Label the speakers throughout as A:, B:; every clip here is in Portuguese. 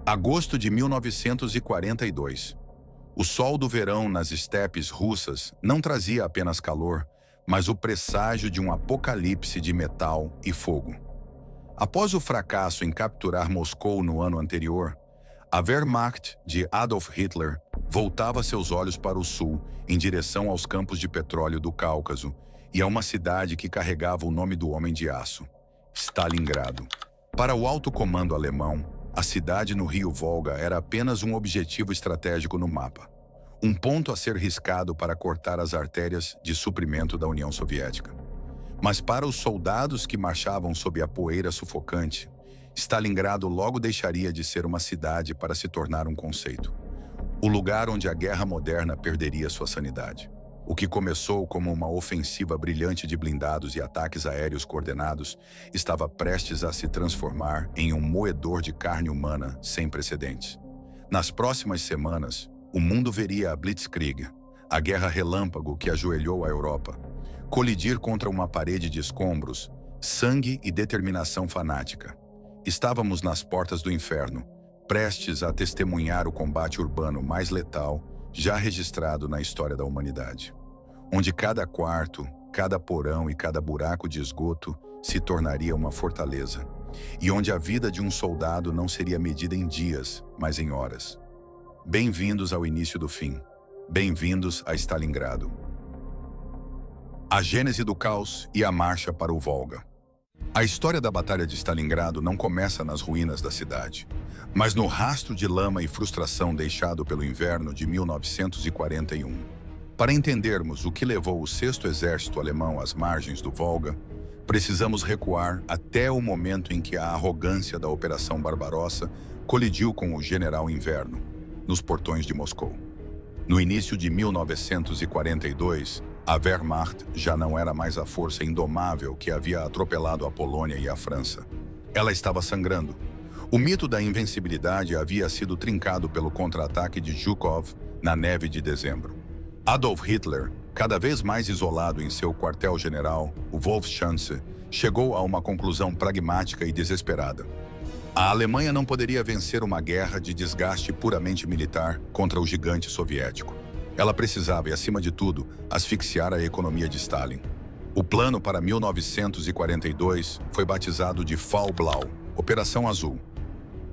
A: Agosto de 1942. O sol do verão nas estepes russas não trazia apenas calor, mas o presságio de um apocalipse de metal e fogo. Após o fracasso em capturar Moscou no ano anterior, a Wehrmacht de Adolf Hitler voltava seus olhos para o sul, em direção aos campos de petróleo do Cáucaso e a uma cidade que carregava o nome do Homem de Aço, Stalingrado. Para o alto comando alemão, a cidade no rio Volga era apenas um objetivo estratégico no mapa. Um ponto a ser riscado para cortar as artérias de suprimento da União Soviética. Mas para os soldados que marchavam sob a poeira sufocante, Stalingrado logo deixaria de ser uma cidade para se tornar um conceito. O lugar onde a guerra moderna perderia sua sanidade. O que começou como uma ofensiva brilhante de blindados e ataques aéreos coordenados estava prestes a se transformar em um moedor de carne humana sem precedentes. Nas próximas semanas, o mundo veria a Blitzkrieg, a guerra relâmpago que ajoelhou a Europa, colidir contra uma parede de escombros, sangue e determinação fanática. Estávamos nas portas do inferno, prestes a testemunhar o combate urbano mais letal já registrado na história da humanidade, onde cada quarto, cada porão e cada buraco de esgoto se tornaria uma fortaleza, e onde a vida de um soldado não seria medida em dias, mas em horas. Bem-vindos ao início do fim. Bem-vindos a Stalingrado. A gênese do caos e a marcha para o Volga. A história da Batalha de Stalingrado não começa nas ruínas da cidade, mas no rastro de lama e frustração deixado pelo inverno de 1941. Para entendermos o que levou o 6º Exército Alemão às margens do Volga, precisamos recuar até o momento em que a arrogância da Operação Barbarossa colidiu com o General Inverno, nos portões de Moscou. No início de 1942, a Wehrmacht já não era mais a força indomável que havia atropelado a Polônia e a França. Ela estava sangrando. O mito da invencibilidade havia sido trincado pelo contra-ataque de Zhukov na neve de dezembro. Adolf Hitler, cada vez mais isolado em seu quartel-general, o Wolfschanze, chegou a uma conclusão pragmática e desesperada. A Alemanha não poderia vencer uma guerra de desgaste puramente militar contra o gigante soviético. Ela precisava, e acima de tudo, asfixiar a economia de Stalin. O plano para 1942 foi batizado de Fall Blau, Operação Azul.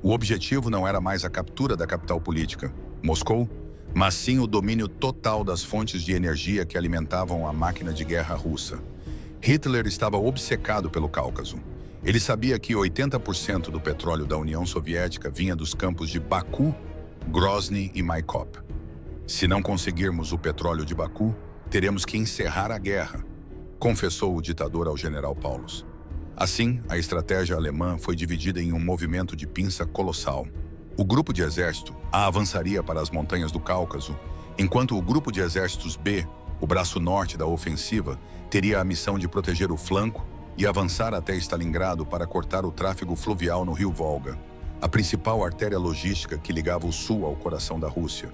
A: O objetivo não era mais a captura da capital política, Moscou, mas sim o domínio total das fontes de energia que alimentavam a máquina de guerra russa. Hitler estava obcecado pelo Cáucaso. Ele sabia que 80% do petróleo da União Soviética vinha dos campos de Baku, Grozny e Maikop. Se não conseguirmos o petróleo de Baku, teremos que encerrar a guerra, confessou o ditador ao general Paulus. Assim, a estratégia alemã foi dividida em um movimento de pinça colossal. O grupo de exército A avançaria para as montanhas do Cáucaso, enquanto o grupo de exércitos B, o braço norte da ofensiva, teria a missão de proteger o flanco e avançar até Stalingrado para cortar o tráfego fluvial no rio Volga, a principal artéria logística que ligava o sul ao coração da Rússia.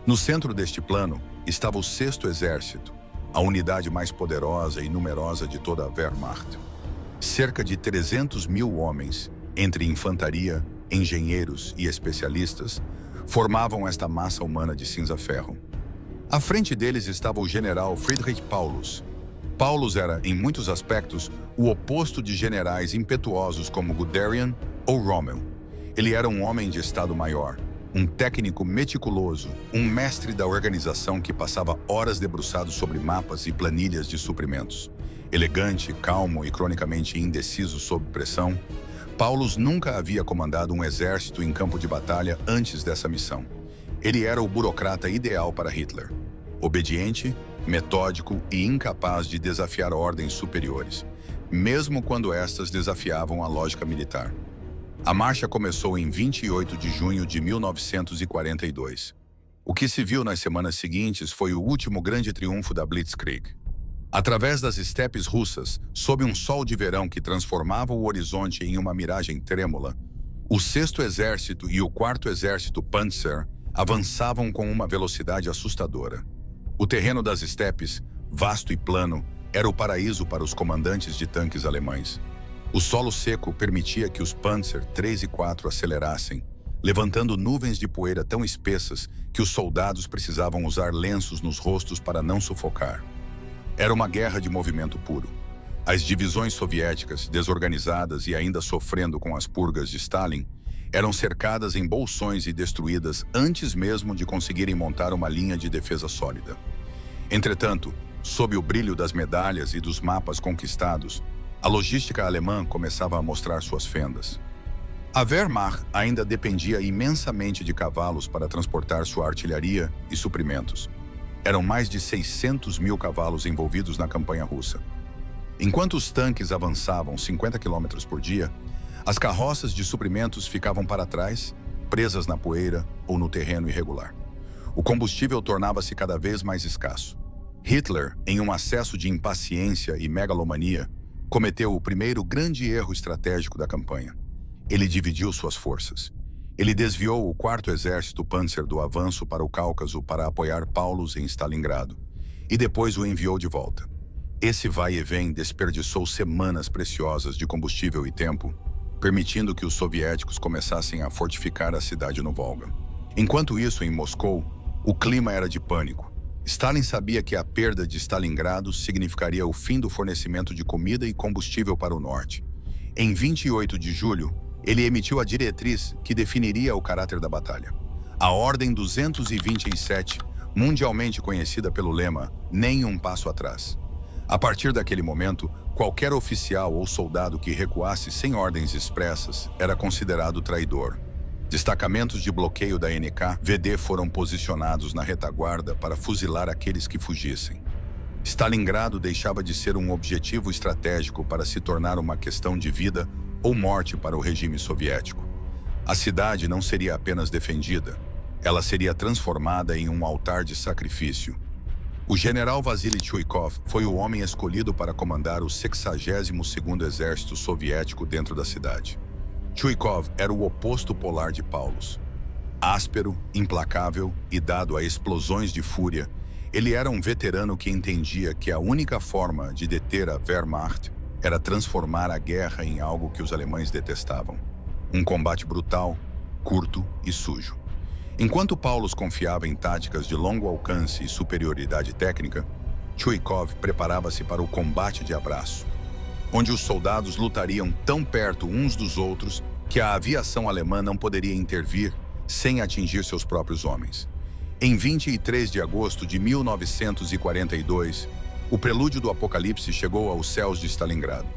A: No centro deste plano estava o 6º Exército, a unidade mais poderosa e numerosa de toda a Wehrmacht. Cerca de 300 mil homens, entre infantaria, engenheiros e especialistas, formavam esta massa humana de cinza-ferro. À frente deles estava o general Friedrich Paulus. Paulus era, em muitos aspectos, o oposto de generais impetuosos como Guderian ou Rommel. Ele era um homem de Estado-Maior, um técnico meticuloso, um mestre da organização que passava horas debruçado sobre mapas e planilhas de suprimentos. Elegante, calmo e cronicamente indeciso sob pressão, Paulus nunca havia comandado um exército em campo de batalha antes dessa missão. Ele era o burocrata ideal para Hitler. Obediente, metódico e incapaz de desafiar ordens superiores, mesmo quando estas desafiavam a lógica militar. A marcha começou em 28 de junho de 1942. O que se viu nas semanas seguintes foi o último grande triunfo da Blitzkrieg. Através das estepes russas, sob um sol de verão que transformava o horizonte em uma miragem trêmula, o 6º Exército e o 4º Exército Panzer avançavam com uma velocidade assustadora. O terreno das estepes, vasto e plano, era o paraíso para os comandantes de tanques alemães. O solo seco permitia que os Panzer III e IV acelerassem, levantando nuvens de poeira tão espessas que os soldados precisavam usar lenços nos rostos para não sufocar. Era uma guerra de movimento puro. As divisões soviéticas, desorganizadas e ainda sofrendo com as purgas de Stalin, eram cercadas em bolsões e destruídas antes mesmo de conseguirem montar uma linha de defesa sólida. Entretanto, sob o brilho das medalhas e dos mapas conquistados, a logística alemã começava a mostrar suas fendas. A Wehrmacht ainda dependia imensamente de cavalos para transportar sua artilharia e suprimentos. Eram mais de 600 mil cavalos envolvidos na campanha russa. Enquanto os tanques avançavam 50 km por dia, as carroças de suprimentos ficavam para trás, presas na poeira ou no terreno irregular. O combustível tornava-se cada vez mais escasso. Hitler, em um acesso de impaciência e megalomania, cometeu o primeiro grande erro estratégico da campanha. Ele dividiu suas forças. Ele desviou o 4º Exército Panzer do avanço para o Cáucaso para apoiar Paulus em Stalingrado, e depois o enviou de volta. Esse vai e vem desperdiçou semanas preciosas de combustível e tempo, permitindo que os soviéticos começassem a fortificar a cidade no Volga. Enquanto isso, em Moscou, o clima era de pânico. Stalin sabia que a perda de Stalingrado significaria o fim do fornecimento de comida e combustível para o norte. Em 28 de julho, ele emitiu a diretriz que definiria o caráter da batalha. A Ordem 227, mundialmente conhecida pelo lema "Nem um passo atrás". A partir daquele momento, qualquer oficial ou soldado que recuasse sem ordens expressas era considerado traidor. Destacamentos de bloqueio da NKVD foram posicionados na retaguarda para fuzilar aqueles que fugissem. Stalingrado deixava de ser um objetivo estratégico para se tornar uma questão de vida ou morte para o regime soviético. A cidade não seria apenas defendida, ela seria transformada em um altar de sacrifício. O general Vasily Chuikov foi o homem escolhido para comandar o 62º Exército Soviético dentro da cidade. Chuikov era o oposto polar de Paulus. Áspero, implacável e dado a explosões de fúria, ele era um veterano que entendia que a única forma de deter a Wehrmacht era transformar a guerra em algo que os alemães detestavam. Um combate brutal, curto e sujo. Enquanto Paulus confiava em táticas de longo alcance e superioridade técnica, Chuikov preparava-se para o combate de abraço, onde os soldados lutariam tão perto uns dos outros que a aviação alemã não poderia intervir sem atingir seus próprios homens. Em 23 de agosto de 1942, o prelúdio do apocalipse chegou aos céus de Stalingrado.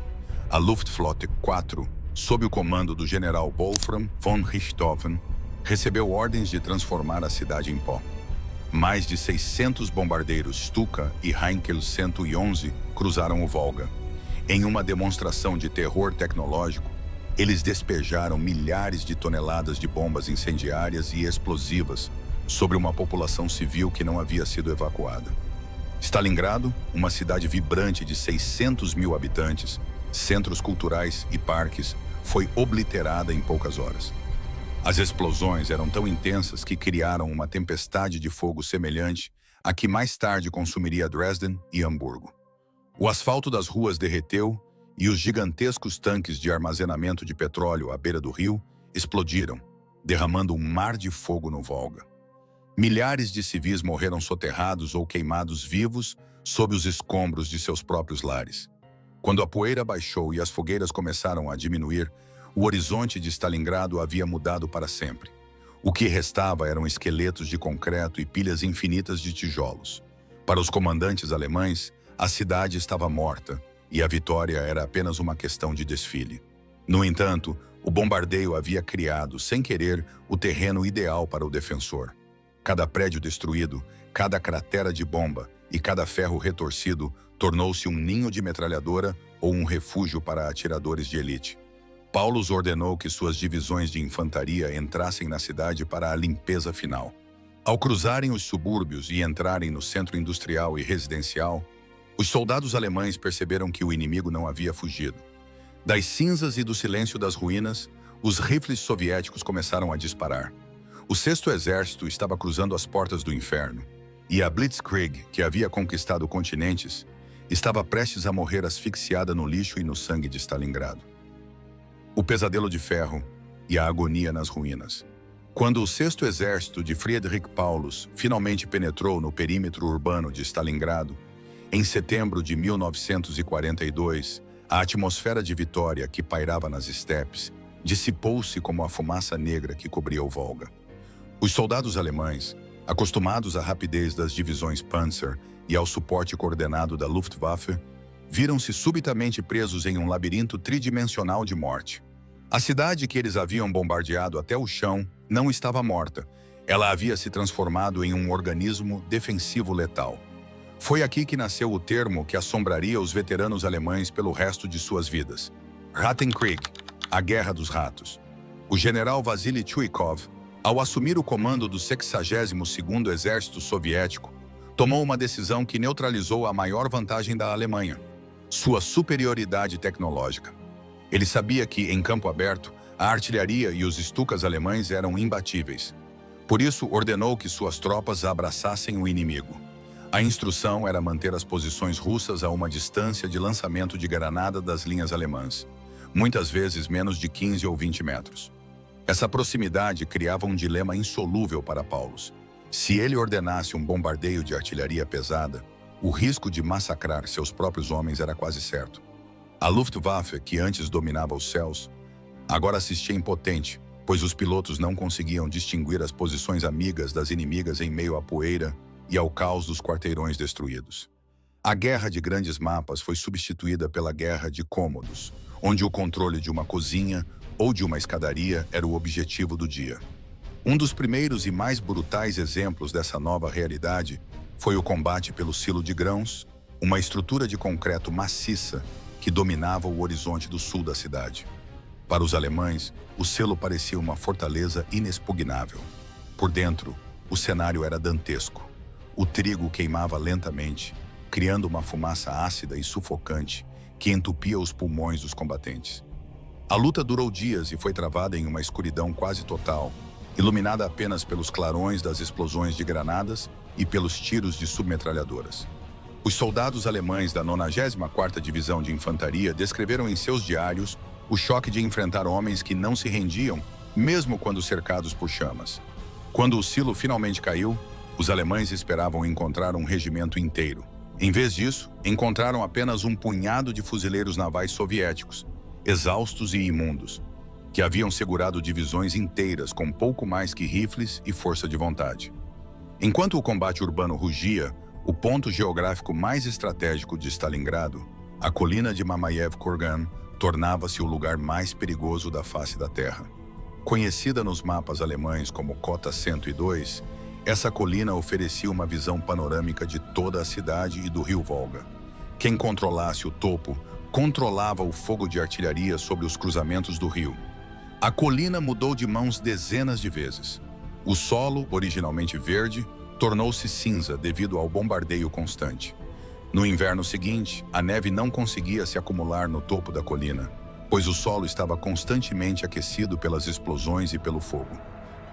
A: A Luftflotte 4, sob o comando do general Wolfram von Richthofen, recebeu ordens de transformar a cidade em pó. Mais de 600 bombardeiros Stuka e Heinkel 111 cruzaram o Volga. Em uma demonstração de terror tecnológico, eles despejaram milhares de toneladas de bombas incendiárias e explosivas sobre uma população civil que não havia sido evacuada. Stalingrado, uma cidade vibrante de 600 mil habitantes, centros culturais e parques, foi obliterada em poucas horas. As explosões eram tão intensas que criaram uma tempestade de fogo semelhante à que mais tarde consumiria Dresden e Hamburgo. O asfalto das ruas derreteu e os gigantescos tanques de armazenamento de petróleo à beira do rio explodiram, derramando um mar de fogo no Volga. Milhares de civis morreram soterrados ou queimados vivos sob os escombros de seus próprios lares. Quando a poeira baixou e as fogueiras começaram a diminuir, o horizonte de Stalingrado havia mudado para sempre. O que restava eram esqueletos de concreto e pilhas infinitas de tijolos. Para os comandantes alemães, a cidade estava morta e a vitória era apenas uma questão de desfile. No entanto, o bombardeio havia criado, sem querer, o terreno ideal para o defensor. Cada prédio destruído, cada cratera de bomba e cada ferro retorcido tornou-se um ninho de metralhadora ou um refúgio para atiradores de elite. Paulus ordenou que suas divisões de infantaria entrassem na cidade para a limpeza final. Ao cruzarem os subúrbios e entrarem no centro industrial e residencial, os soldados alemães perceberam que o inimigo não havia fugido. Das cinzas e do silêncio das ruínas, os rifles soviéticos começaram a disparar. O 6º Exército estava cruzando as portas do inferno, e a Blitzkrieg, que havia conquistado continentes, estava prestes a morrer asfixiada no lixo e no sangue de Stalingrado. O pesadelo de ferro e a agonia nas ruínas. Quando o Sexto Exército de Friedrich Paulus finalmente penetrou no perímetro urbano de Stalingrado, em setembro de 1942, a atmosfera de vitória que pairava nas estepes dissipou-se como a fumaça negra que cobria o Volga. Os soldados alemães, acostumados à rapidez das divisões Panzer e ao suporte coordenado da Luftwaffe, viram-se subitamente presos em um labirinto tridimensional de morte. A cidade que eles haviam bombardeado até o chão não estava morta. Ela havia se transformado em um organismo defensivo letal. Foi aqui que nasceu o termo que assombraria os veteranos alemães pelo resto de suas vidas. Rattenkrieg, a Guerra dos Ratos. O general Vasily Chuikov, ao assumir o comando do 62º Exército Soviético, tomou uma decisão que neutralizou a maior vantagem da Alemanha: sua superioridade tecnológica. Ele sabia que, em campo aberto, a artilharia e os Stukas alemães eram imbatíveis. Por isso, ordenou que suas tropas abraçassem o inimigo. A instrução era manter as posições russas a uma distância de lançamento de granada das linhas alemãs, muitas vezes menos de 15 ou 20 metros. Essa proximidade criava um dilema insolúvel para Paulus. Se ele ordenasse um bombardeio de artilharia pesada, o risco de massacrar seus próprios homens era quase certo. A Luftwaffe, que antes dominava os céus, agora assistia impotente, pois os pilotos não conseguiam distinguir as posições amigas das inimigas em meio à poeira e ao caos dos quarteirões destruídos. A guerra de grandes mapas foi substituída pela guerra de cômodos, onde o controle de uma cozinha ou de uma escadaria era o objetivo do dia. Um dos primeiros e mais brutais exemplos dessa nova realidade foi o combate pelo silo de grãos, uma estrutura de concreto maciça que dominava o horizonte do sul da cidade. Para os alemães, o silo parecia uma fortaleza inexpugnável. Por dentro, o cenário era dantesco. O trigo queimava lentamente, criando uma fumaça ácida e sufocante que entupia os pulmões dos combatentes. A luta durou dias e foi travada em uma escuridão quase total, iluminada apenas pelos clarões das explosões de granadas e pelos tiros de submetralhadoras. Os soldados alemães da 94ª Divisão de Infantaria descreveram em seus diários o choque de enfrentar homens que não se rendiam, mesmo quando cercados por chamas. Quando o silo finalmente caiu, os alemães esperavam encontrar um regimento inteiro. Em vez disso, encontraram apenas um punhado de fuzileiros navais soviéticos, exaustos e imundos, que haviam segurado divisões inteiras com pouco mais que rifles e força de vontade. Enquanto o combate urbano rugia, o ponto geográfico mais estratégico de Stalingrado, a colina de Mamayev Kurgan, tornava-se o lugar mais perigoso da face da terra. Conhecida nos mapas alemães como Cota 102, essa colina oferecia uma visão panorâmica de toda a cidade e do rio Volga. Quem controlasse o topo controlava o fogo de artilharia sobre os cruzamentos do rio. A colina mudou de mãos dezenas de vezes. O solo, originalmente verde, tornou-se cinza devido ao bombardeio constante. No inverno seguinte, a neve não conseguia se acumular no topo da colina, pois o solo estava constantemente aquecido pelas explosões e pelo fogo.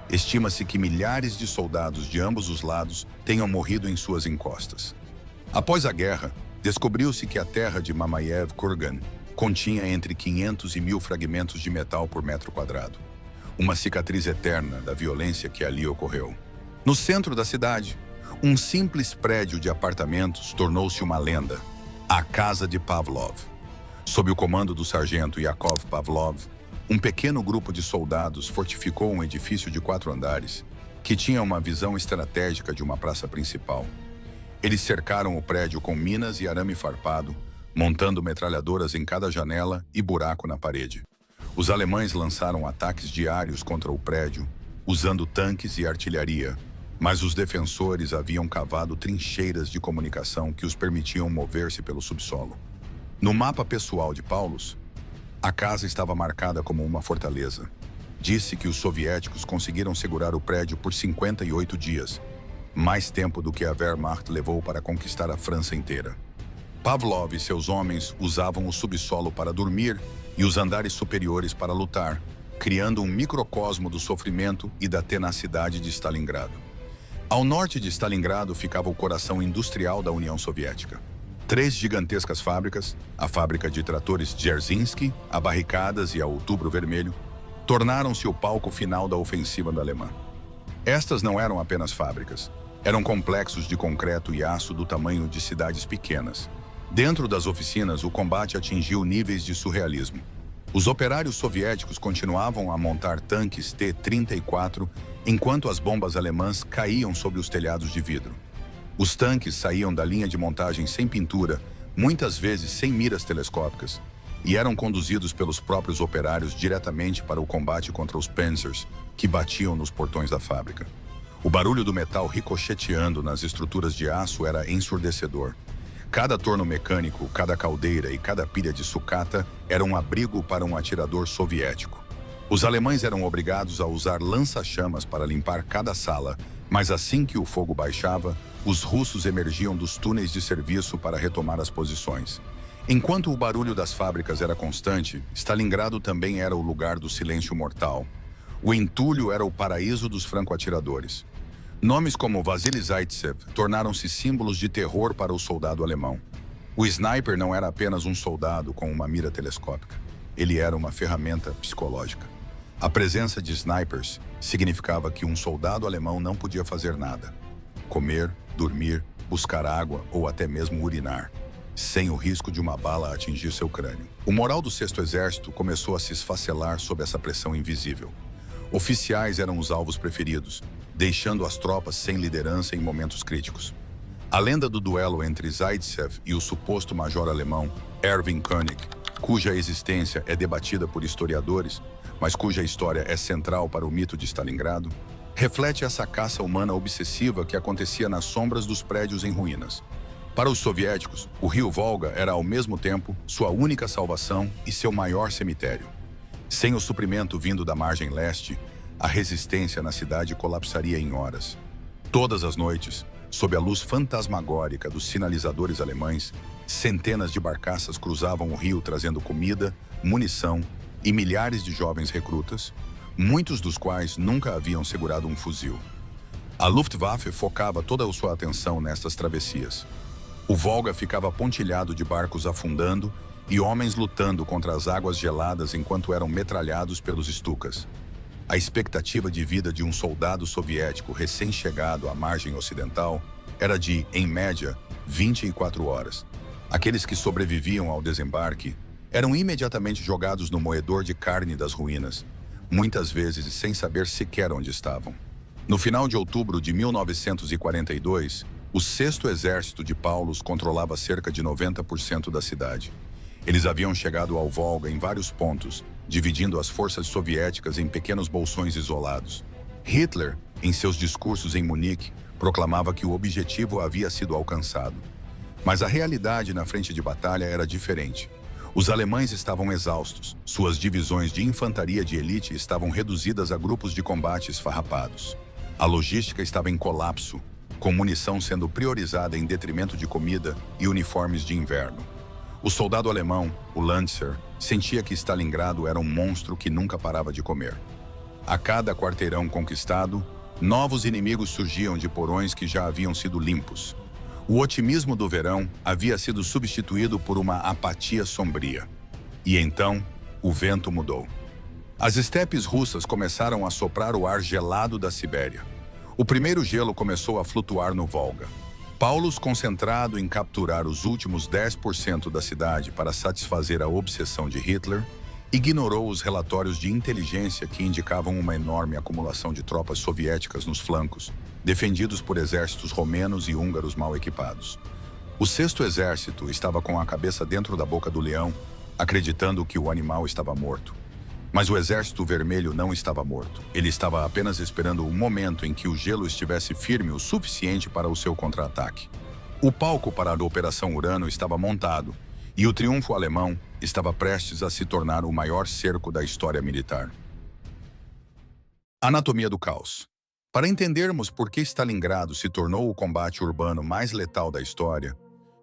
A: Estima-se que milhares de soldados de ambos os lados tenham morrido em suas encostas. Após a guerra, descobriu-se que a terra de Mamayev Kurgan continha entre 500 e 1000 fragmentos de metal por metro quadrado, uma cicatriz eterna da violência que ali ocorreu. No centro da cidade, um simples prédio de apartamentos tornou-se uma lenda, a Casa de Pavlov. Sob o comando do sargento Yakov Pavlov, um pequeno grupo de soldados fortificou um edifício de 4 andares, que tinha uma visão estratégica de uma praça principal. Eles cercaram o prédio com minas e arame farpado, montando metralhadoras em cada janela e buraco na parede. Os alemães lançaram ataques diários contra o prédio, usando tanques e artilharia, mas os defensores haviam cavado trincheiras de comunicação que os permitiam mover-se pelo subsolo. No mapa pessoal de Paulus, a casa estava marcada como uma fortaleza. Disse que os soviéticos conseguiram segurar o prédio por 58 dias, mais tempo do que a Wehrmacht levou para conquistar a França inteira. Pavlov e seus homens usavam o subsolo para dormir e os andares superiores para lutar, criando um microcosmo do sofrimento e da tenacidade de Stalingrado. Ao norte de Stalingrado ficava o coração industrial da União Soviética. 3 gigantescas fábricas, a fábrica de tratores Dzerzhinsky, a Barricadas e a Outubro Vermelho, tornaram-se o palco final da ofensiva da Alemanha. Estas não eram apenas fábricas, eram complexos de concreto e aço do tamanho de cidades pequenas. Dentro das oficinas, o combate atingiu níveis de surrealismo. Os operários soviéticos continuavam a montar tanques T-34 enquanto as bombas alemãs caíam sobre os telhados de vidro. Os tanques saíam da linha de montagem sem pintura, muitas vezes sem miras telescópicas, e eram conduzidos pelos próprios operários diretamente para o combate contra os Panzers, que batiam nos portões da fábrica. O barulho do metal ricocheteando nas estruturas de aço era ensurdecedor. Cada torno mecânico, cada caldeira e cada pilha de sucata era um abrigo para um atirador soviético. Os alemães eram obrigados a usar lança-chamas para limpar cada sala, mas assim que o fogo baixava, os russos emergiam dos túneis de serviço para retomar as posições. Enquanto o barulho das fábricas era constante, Stalingrado também era o lugar do silêncio mortal. O entulho era o paraíso dos franco-atiradores. Nomes como Vasily Zaitsev tornaram-se símbolos de terror para o soldado alemão. O sniper não era apenas um soldado com uma mira telescópica. Ele era uma ferramenta psicológica. A presença de snipers significava que um soldado alemão não podia fazer nada. Comer, dormir, buscar água ou até mesmo urinar, sem o risco de uma bala atingir seu crânio. O moral do Sexto Exército começou a se esfacelar sob essa pressão invisível. Oficiais eram os alvos preferidos, deixando as tropas sem liderança em momentos críticos. A lenda do duelo entre Zaitsev e o suposto major alemão Erwin König, cuja existência é debatida por historiadores, mas cuja história é central para o mito de Stalingrado, reflete essa caça humana obsessiva que acontecia nas sombras dos prédios em ruínas. Para os soviéticos, o rio Volga era ao mesmo tempo sua única salvação e seu maior cemitério. Sem o suprimento vindo da margem leste, a resistência na cidade colapsaria em horas. Todas as noites, sob a luz fantasmagórica dos sinalizadores alemães, centenas de barcaças cruzavam o rio trazendo comida, munição e milhares de jovens recrutas, muitos dos quais nunca haviam segurado um fuzil. A Luftwaffe focava toda a sua atenção nestas travessias. O Volga ficava pontilhado de barcos afundando e homens lutando contra as águas geladas enquanto eram metralhados pelos Stukas. A expectativa de vida de um soldado soviético recém-chegado à margem ocidental era de, em média, 24 horas. Aqueles que sobreviviam ao desembarque eram imediatamente jogados no moedor de carne das ruínas, muitas vezes sem saber sequer onde estavam. No final de outubro de 1942, o Sexto Exército de Paulus controlava cerca de 90% da cidade. Eles haviam chegado ao Volga em vários pontos, dividindo as forças soviéticas em pequenos bolsões isolados. Hitler, em seus discursos em Munique, proclamava que o objetivo havia sido alcançado. Mas a realidade na frente de batalha era diferente. Os alemães estavam exaustos, suas divisões de infantaria de elite estavam reduzidas a grupos de combate esfarrapados. A logística estava em colapso, com munição sendo priorizada em detrimento de comida e uniformes de inverno. O soldado alemão, o Lancer, sentia que Stalingrado era um monstro que nunca parava de comer. A cada quarteirão conquistado, novos inimigos surgiam de porões que já haviam sido limpos. O otimismo do verão havia sido substituído por uma apatia sombria. E então, o vento mudou. As estepes russas começaram a soprar o ar gelado da Sibéria. O primeiro gelo começou a flutuar no Volga. Paulus, concentrado em capturar os últimos 10% da cidade para satisfazer a obsessão de Hitler, ignorou os relatórios de inteligência que indicavam uma enorme acumulação de tropas soviéticas nos flancos, defendidos por exércitos romenos e húngaros mal equipados. O Sexto Exército estava com a cabeça dentro da boca do leão, acreditando que o animal estava morto. Mas o Exército Vermelho não estava morto. Ele estava apenas esperando o momento em que o gelo estivesse firme o suficiente para o seu contra-ataque. O palco para a Operação Urano estava montado, e o triunfo alemão estava prestes a se tornar o maior cerco da história militar. Anatomia do caos. Para entendermos por que Stalingrado se tornou o combate urbano mais letal da história,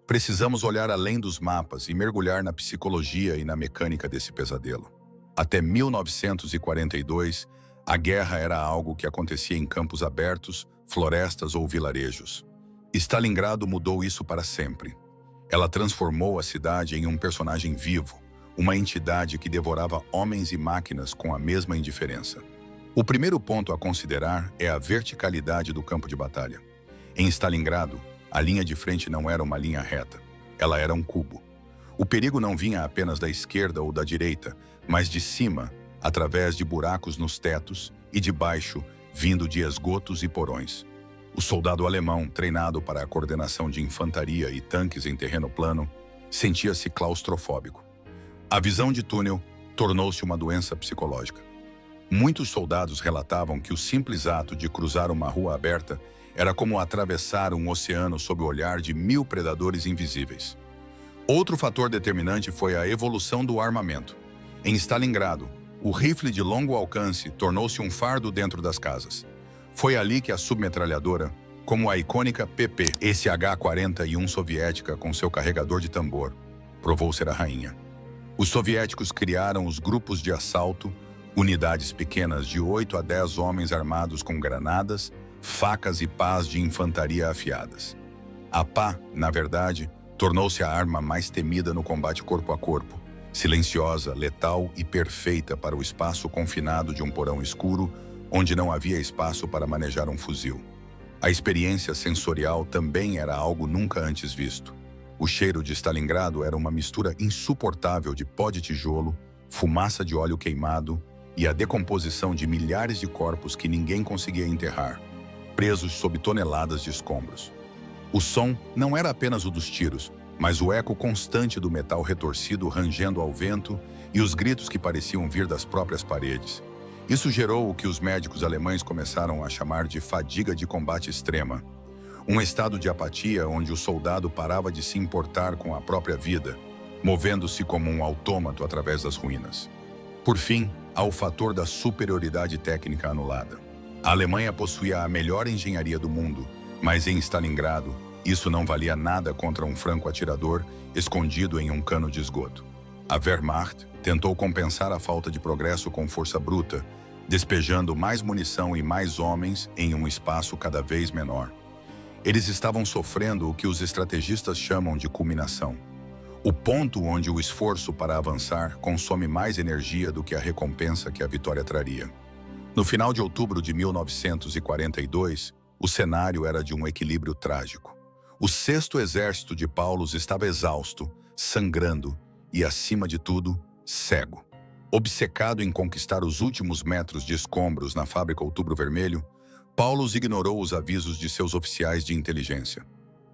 A: precisamos olhar além dos mapas e mergulhar na psicologia e na mecânica desse pesadelo. Até 1942, a guerra era algo que acontecia em campos abertos, florestas ou vilarejos. Stalingrado mudou isso para sempre. Ela transformou a cidade em um personagem vivo, uma entidade que devorava homens e máquinas com a mesma indiferença. O primeiro ponto a considerar é a verticalidade do campo de batalha. Em Stalingrado, a linha de frente não era uma linha reta, ela era um cubo. O perigo não vinha apenas da esquerda ou da direita, mas de cima, através de buracos nos tetos, e de baixo, vindo de esgotos e porões. O soldado alemão, treinado para a coordenação de infantaria e tanques em terreno plano, sentia-se claustrofóbico. A visão de túnel tornou-se uma doença psicológica. Muitos soldados relatavam que o simples ato de cruzar uma rua aberta era como atravessar um oceano sob o olhar de 1000 predadores invisíveis. Outro fator determinante foi a evolução do armamento. Em Stalingrado, o rifle de longo alcance tornou-se um fardo dentro das casas. Foi ali que a submetralhadora, como a icônica PP SH-41 soviética com seu carregador de tambor, provou ser a rainha. Os soviéticos criaram os grupos de assalto, unidades pequenas de 8 a 10 homens armados com granadas, facas e pás de infantaria afiadas. A pá, na verdade, tornou-se a arma mais temida no combate corpo a corpo, silenciosa, letal e perfeita para o espaço confinado de um porão escuro, onde não havia espaço para manejar um fuzil. A experiência sensorial também era algo nunca antes visto. O cheiro de Stalingrado era uma mistura insuportável de pó de tijolo, fumaça de óleo queimado e a decomposição de milhares de corpos que ninguém conseguia enterrar, presos sob toneladas de escombros. O som não era apenas o dos tiros, mas o eco constante do metal retorcido rangendo ao vento e os gritos que pareciam vir das próprias paredes. Isso gerou o que os médicos alemães começaram a chamar de fadiga de combate extrema, um estado de apatia onde o soldado parava de se importar com a própria vida, movendo-se como um autômato através das ruínas. Por fim, há o fator da superioridade técnica anulada. A Alemanha possuía a melhor engenharia do mundo, mas em Stalingrado, isso não valia nada contra um franco-atirador escondido em um cano de esgoto. A Wehrmacht tentou compensar a falta de progresso com força bruta, despejando mais munição e mais homens em um espaço cada vez menor. Eles estavam sofrendo o que os estrategistas chamam de culminação. O ponto onde o esforço para avançar consome mais energia do que a recompensa que a vitória traria. No final de outubro de 1942, o cenário era de um equilíbrio trágico. O 6º Exército de Paulus estava exausto, sangrando e, acima de tudo, cego. Obcecado em conquistar os últimos metros de escombros na fábrica Outubro Vermelho, Paulus ignorou os avisos de seus oficiais de inteligência.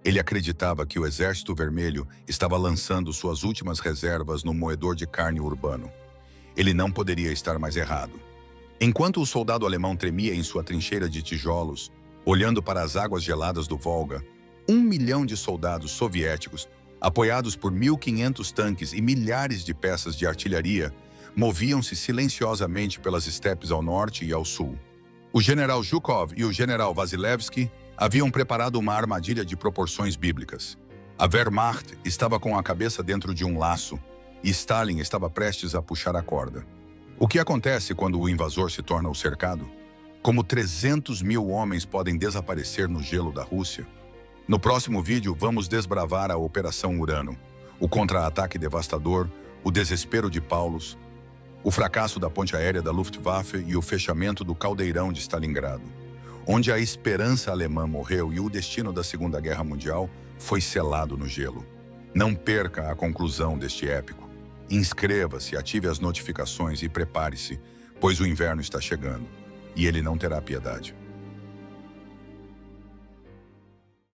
A: Ele acreditava que o Exército Vermelho estava lançando suas últimas reservas no moedor de carne urbano. Ele não poderia estar mais errado. Enquanto o soldado alemão tremia em sua trincheira de tijolos, olhando para as águas geladas do Volga, 1 milhão de soldados soviéticos, apoiados por 1.500 tanques e milhares de peças de artilharia, moviam-se silenciosamente pelas estepes ao norte e ao sul. O general Zhukov e o general Vasilevsky haviam preparado uma armadilha de proporções bíblicas. A Wehrmacht estava com a cabeça dentro de um laço e Stalin estava prestes a puxar a corda. O que acontece quando o invasor se torna o cercado? Como 300.000 homens podem desaparecer no gelo da Rússia? No próximo vídeo, vamos desbravar a Operação Urano, o contra-ataque devastador, o desespero de Paulus, o fracasso da ponte aérea da Luftwaffe e o fechamento do caldeirão de Stalingrado, onde a esperança alemã morreu e o destino da Segunda Guerra Mundial foi selado no gelo. Não perca a conclusão deste épico. Inscreva-se, ative as notificações e prepare-se, pois o inverno está chegando, e ele não terá piedade.